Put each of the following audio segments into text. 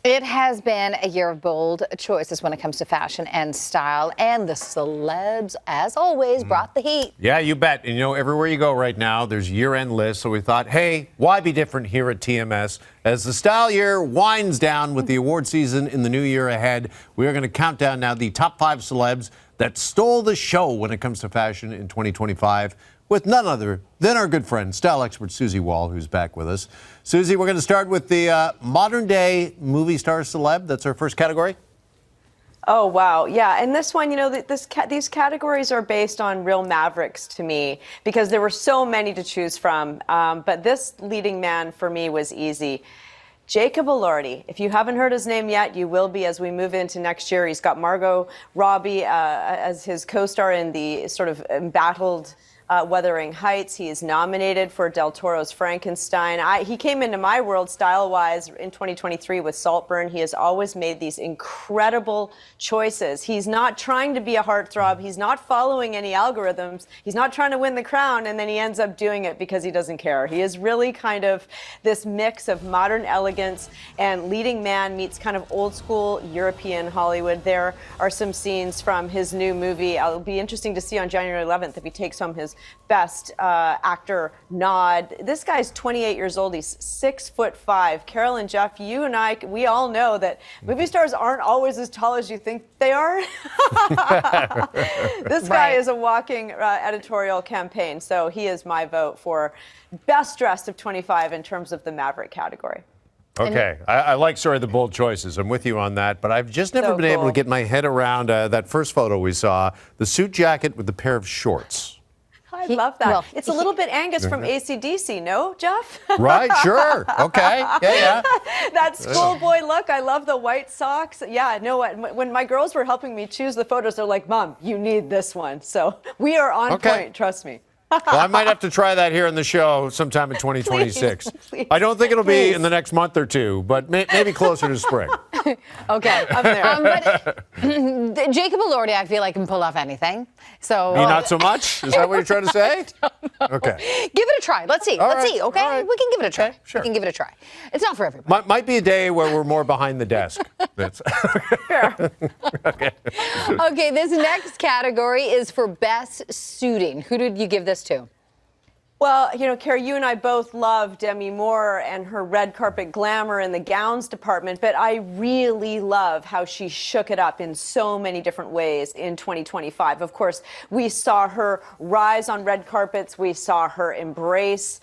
It has been a year of bold choices when it comes to fashion and style, and the celebs, as always, brought the heat. Yeah, you bet. And you know, everywhere you go right now, there's year-end lists. So we thought, hey, why be different here at TMS? As the style year winds down with the award season in the new year ahead, we are going to count down now the top 5 celebs that stole the show when it comes to fashion in 2025. With none other than our good friend, style expert Susie Wall, who's back with us. Susie, we're going to start with the modern-day movie star celeb. That's our first category. Oh, wow. Yeah. And this one, you know, these categories are based on real mavericks to me because there were so many to choose from. But this leading man for me was easy. Jacob Elordi. If you haven't heard his name yet, you will be as we move into next year. He's got Margot Robbie as his co-star in the sort of embattled Wuthering Heights. He is nominated for Del Toro's Frankenstein. He came into my world style-wise in 2023 with Saltburn. He has always made these incredible choices. He's not trying to be a heartthrob. He's not following any algorithms. He's not trying to win the crown, and then he ends up doing it because he doesn't care. He is really kind of this mix of modern elegance and leading man meets kind of old-school European Hollywood. There are some scenes from his new movie. It'll be interesting to see on January 11th if he takes home his best actor nod. This guy's 28 years old. He's 6'5". Carol and Jeff, you and I, we all know that movie stars aren't always as tall as you think they are. This guy is a walking editorial campaign, so he is my vote for best dressed of 25 in terms of the Maverick category. Okay, I like, the bold choices. I'm with you on that, but I've just never been able to get my head around that first photo we saw, the suit jacket with the pair of shorts. I love that. Well, it's a little bit Angus from AC/DC, no, Jeff? Right, sure. Okay. Yeah. That schoolboy look. I love the white socks. Yeah, no, when my girls were helping me choose the photos, they're like, Mom, you need this one. So we are on point, trust me. Well, I might have to try that here on the show sometime in 2026. Please. I don't think it'll be in the next month or two, but maybe closer to spring. Okay, I'm there. But Jacob Elordi, I feel like can pull off anything. So Me not so much? Is that what you're trying to say? Okay. Give it a try. Let's see. Let's see. Okay, right. we can give it a try. Okay, sure. We can give it a try. It's not for everybody. Might be a day where we're more behind the desk. That's Sure. okay. Okay, this next category is for best suiting. Who did you give this to? Well, you know, Carrie, you and I both love Demi Moore and her red carpet glamour in the gowns department, but I really love how she shook it up in so many different ways in 2025. Of course, we saw her rise on red carpets. We saw her embrace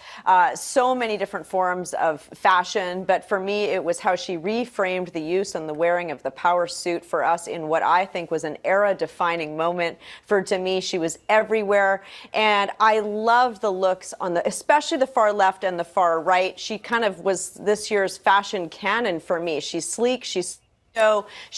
so many different forms of fashion. But for me, it was how she reframed the use and the wearing of the power suit for us in what I think was an era-defining moment. For Demi, she was everywhere. And I love the looks on especially the far left and the far right. She kind of was this year's fashion canon for me. She's sleek, she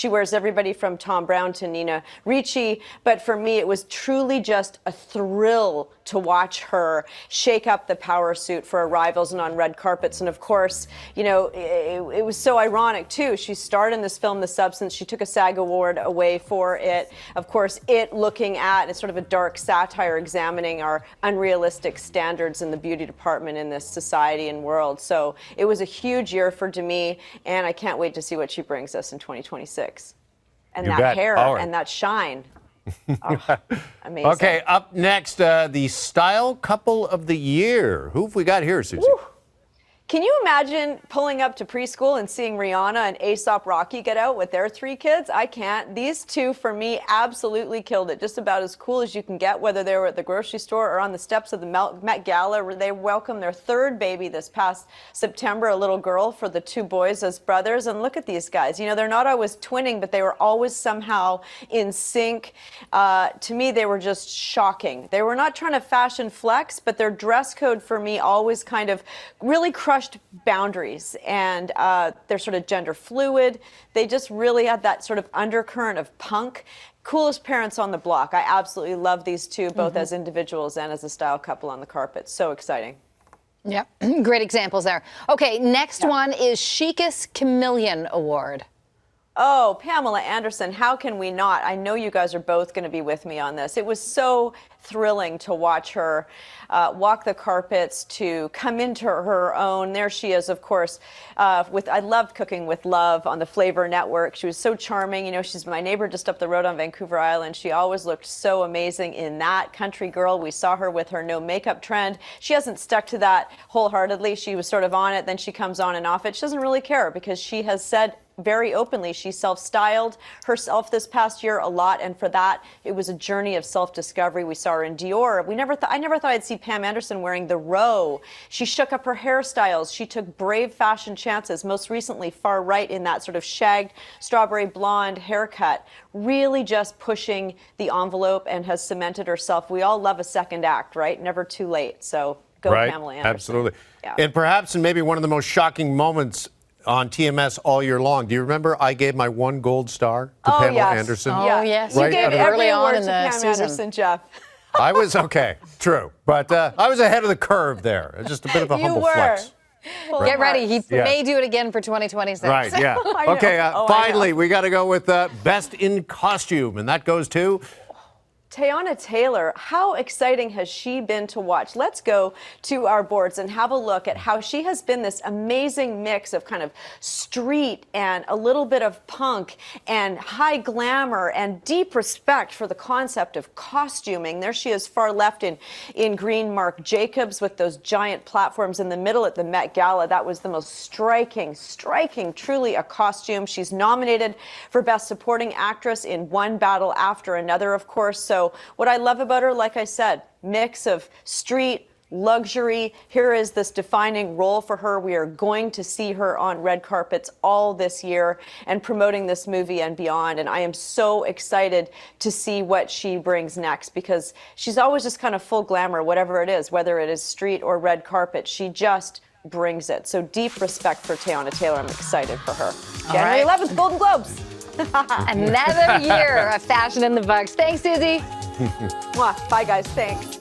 wears everybody from Tom Brown to Nina Ricci, but for me it was truly just a thrill to watch her shake up the power suit for arrivals and on red carpets. And of course, you know, it was so ironic too. She starred in this film, The Substance. She took a SAG award away for it. Of course, it looking at, it's sort of a dark satire examining our unrealistic standards in the beauty department in this society and world. So it was a huge year for Demi, and I can't wait to see what she brings us in 2026. And that hair and that shine. Oh, amazing. Okay, up next, the style couple of the year. Who have we got here, Susie? Woo. Can you imagine pulling up to preschool and seeing Rihanna and A$AP Rocky get out with their 3 kids? I can't. These two, for me, absolutely killed it. Just about as cool as you can get, whether they were at the grocery store or on the steps of the Met Gala, where they welcomed their 3rd baby this past September, a little girl, for the 2 boys as brothers. And look at these guys. You know, they're not always twinning, but they were always somehow in sync. To me, they were just shocking. They were not trying to fashion flex, but their dress code for me always kind of really crushed boundaries, and they're sort of gender fluid. They just really had that sort of undercurrent of punk. Coolest parents on the block. I absolutely love these two, both as individuals and as a style couple on the carpet. So exciting. Yep, great examples there. Okay, next one is Chicest Chameleon Award. Oh, Pamela Anderson, how can we not? I know you guys are both going to be with me on this. It was so thrilling to watch her walk the carpets, to come into her own. There she is, of course, I loved Cooking with Love on the Flavor Network. She was so charming. You know, she's my neighbor just up the road on Vancouver Island. She always looked so amazing in that. Country girl. We saw her with her no makeup trend. She hasn't stuck to that wholeheartedly. She was sort of on it, then she comes on and off it. She doesn't really care because she has said very openly she self-styled herself this past year a lot, and for that it was a journey of self-discovery. We saw her in Dior. I never thought I'd see Pam Anderson wearing the row. She shook up her hairstyles. She took brave fashion chances, most recently far right in that sort of shagged strawberry blonde haircut, really just pushing the envelope, and has cemented herself. We all love a second act, right? Never too late. So go Pamela Anderson. Absolutely. Yeah. And perhaps, and maybe one of the most shocking moments on TMS all year long. Do you remember I gave my 1 gold star to Pamela Anderson? Oh, yes. You Right gave at the- every Early on award in to the Pam season. Anderson, Jeff. I was okay, true, but I was ahead of the curve there. Just a bit of a You humble were. flex. Get ready. He Yeah. may do it again for 2026. Right, yeah. I know. Okay, Oh, I finally, know. we got to go with Best in Costume, and that goes to... Teyana Taylor, how exciting has she been to watch? Let's go to our boards and have a look at how she has been this amazing mix of kind of street and a little bit of punk and high glamour and deep respect for the concept of costuming. There she is far left in green Marc Jacobs with those giant platforms in the middle at the Met Gala. That was the most striking, truly a costume. She's nominated for Best Supporting Actress in one battle after another, of course. So what I love about her, like I said, mix of street, luxury. Here is this defining role for her. We are going to see her on red carpets all this year and promoting this movie and beyond. And I am so excited to see what she brings next, because she's always just kind of full glamour, whatever it is, whether it is street or red carpet. She just brings it. So deep respect for Teyana Taylor. I'm excited for her. January 11th, Golden Globes. Another year of fashion in the books. Thanks, Susie. Mwah. Bye, guys. Thanks.